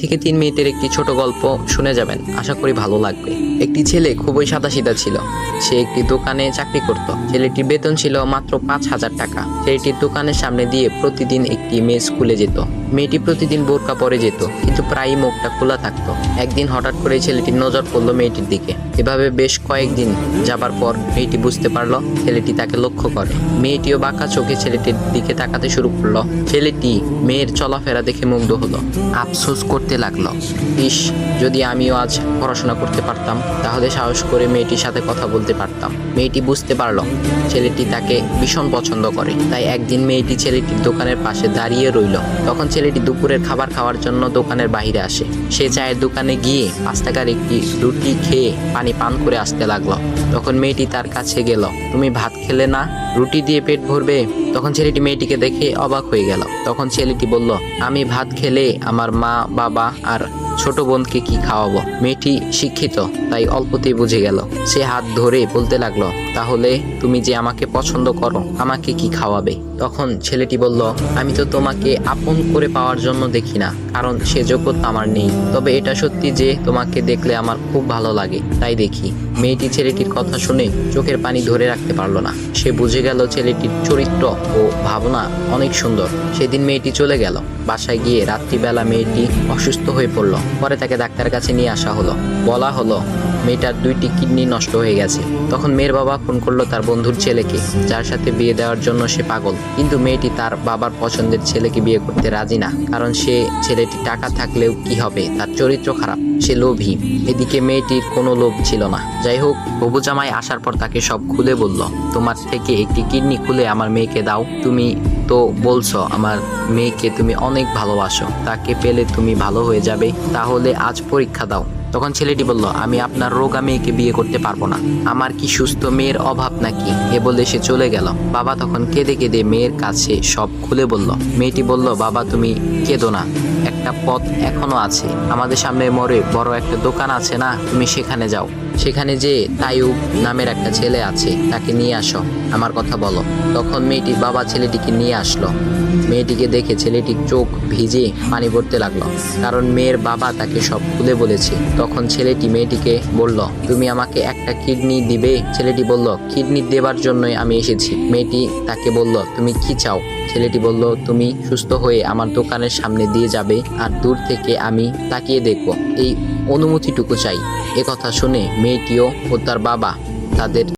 থেকে 3 মিনিটের একটি ছোট গল্প শুনে যাবেন, আশা করি ভালো লাগবে। একটি ছেলে খুবই সাদাসিধা ছিল। সে একটি দোকানে চাকরি করত। ছেলেটির বেতন ছিল মাত্র 5,000 টাকা। ছেলেটির দোকানের সামনে দিয়ে প্রতিদিন একটি মেয়ে স্কুলে যেত। মেয়েটি প্রতিদিন বোরকা পরে যেত, কিন্তু প্রায়ই মুখটা খোলা থাকতো। একদিন হঠাৎ করে ছেলেটির নজর পড়লো মেয়েটির দিকে। এভাবে বেশ কয়েকদিন যাবার পর মেয়েটি বুঝতে পারলো ছেলেটি তাকে লক্ষ্য করে। মেয়েটিও বাঁকা চোখে ছেলেটির দিকে তাকাতে শুরু করলো। ছেলেটি মেয়ের চলাফেরা দেখে মুগ্ধ হলো। আফসোস করতে লাগলো, ইস, যদি আমিও আজ পড়াশোনা করতে পারতাম, তাহলে সাহস করে মেয়েটির সাথে কথা বলতে পারতাম। মেয়েটি বুঝতে পারলো ছেলেটি তাকে ভীষণ পছন্দ করে। তাই একদিন মেয়েটি ছেলেটির দোকানের পাশে দাঁড়িয়ে রইল। তখন ছেলেটি দুপুরের খাবার খাওয়ার জন্য দোকানের বাইরে আসে। সে চায়ের দোকানে গিয়ে 5 টাকার একটি রুটি খেয়ে পানি পান করে আসতে লাগলো। তখন মেয়েটি তার কাছে গেল। তুমি ভাত খেলে না, রুটি দিয়ে পেট ভরবে? তখন ছেলেটি মেয়েটিকে দেখে অবাক হয়ে গেল। তখন ছেলেটি বলল, আমি ভাত খেলে আমার মা, বাবা আর ছোট বোনকে কি খাওয়াবো? মেয়েটি শিক্ষিত, তাই অল্পতেই বুঝে গেল। সে হাত ধরে বলতে লাগলো, তাহলে তুমি যে আমাকে পছন্দ করো, আমাকে কি খাওয়াবে? তখন ছেলেটি বলল, আমি তো তোমাকে আপন করে পাওয়ার জন্য দেখি না, কারণ সে যোগ্যতা আমার নেই। তবে এটা সত্যি যে তোমাকে দেখলে আমার খুব ভালো লাগে, তাই দেখি। মেয়েটি ছেলেটির কথা শুনে চোখের পানি ধরে রাখতে পারলো না। সে বুঝে গেল ছেলেটির চরিত্র ও ভাবনা অনেক সুন্দর। সেদিন মেয়েটি চলে গেল। বাসায় গিয়ে রাত্রিবেলা মেয়েটি অসুস্থ হয়ে পড়ল। পরে তাকে ডাক্তারের কাছে নিয়ে আসা হলো। বলা হলো মেয়েটার 2টি কিডনি নষ্ট হয়ে গেছে। তখন মেয়ের বাবা ফোন করলো তার বন্ধুর ছেলেকে, যার সাথে বিয়ে দেওয়ার জন্য সে পাগল। কিন্তু মেয়েটি তার বাবার পছন্দের ছেলেকে বিয়ে করতে রাজি না, কারণ সে ছেলেটি টাকা থাকলেও কি হবে, তার চরিত্র খারাপ, সে লোভী। এদিকে মেয়েটির কোনো লোভ ছিল না। যাই হোক, হবু জামাই আসার পর তাকে সব খুলে বলল, তোমার থেকে একটি কিডনি খুলে আমার মেয়েকে দাও। তুমি তো বলছো আমার মেয়েকে তুমি অনেক ভালোবাসো, তাকে পেলে তুমি ভালো হয়ে যাবে, তাহলে আজ পরীক্ষা দাও। তখন ছেলেটি বলল, আমি আপনার রোগা মেয়েকে বিয়ে করতে পারবো না, আমার কি সুস্থ মেয়ের অভাব নাকি? এ বলে সে চলে গেল। বাবা তখন কেঁদে কেঁদে মেয়ের কাছে সব খুলে বলল। মেয়েটি বলল, বাবা তুমি কেঁদো না, একটা পথ এখনো আছে, আমাদের সামনে মোড়ে বড় একটা দোকান আছে না, তুমি সেখানে যাও। সেখানে যে তাইয়ুব নামের একটা ছেলে আছে, তাকে নিয়ে আসো, আমার কথা বলো। তখন মেয়েটির বাবা ছেলেটিকে নিয়ে আসলো। মেয়েটিকে দেখে ছেলেটির চোখ ভিজে পানি পড়তে লাগলো, কারণ মেয়ের বাবা তাকে সব খুলে বলেছে। তখন ছেলেটি মেয়েটিকে বলল, তুমি আমাকে একটা কিডনি দিবে? ছেলেটি বলল, কিডনি দেবার জন্যই আমি এসেছি। মেয়েটি তাকে বলল, তুমি কি চাও? ছেলেটি বলল, তুমি সুস্থ হয়ে আমার দোকানের সামনে দিয়ে যাবে, আর দূর থেকে আমি তাকিয়ে দেখব, এই অনুমতিটুকু চাই। এ কথা শুনে মেয়েটিও ও তার বাবা তাদের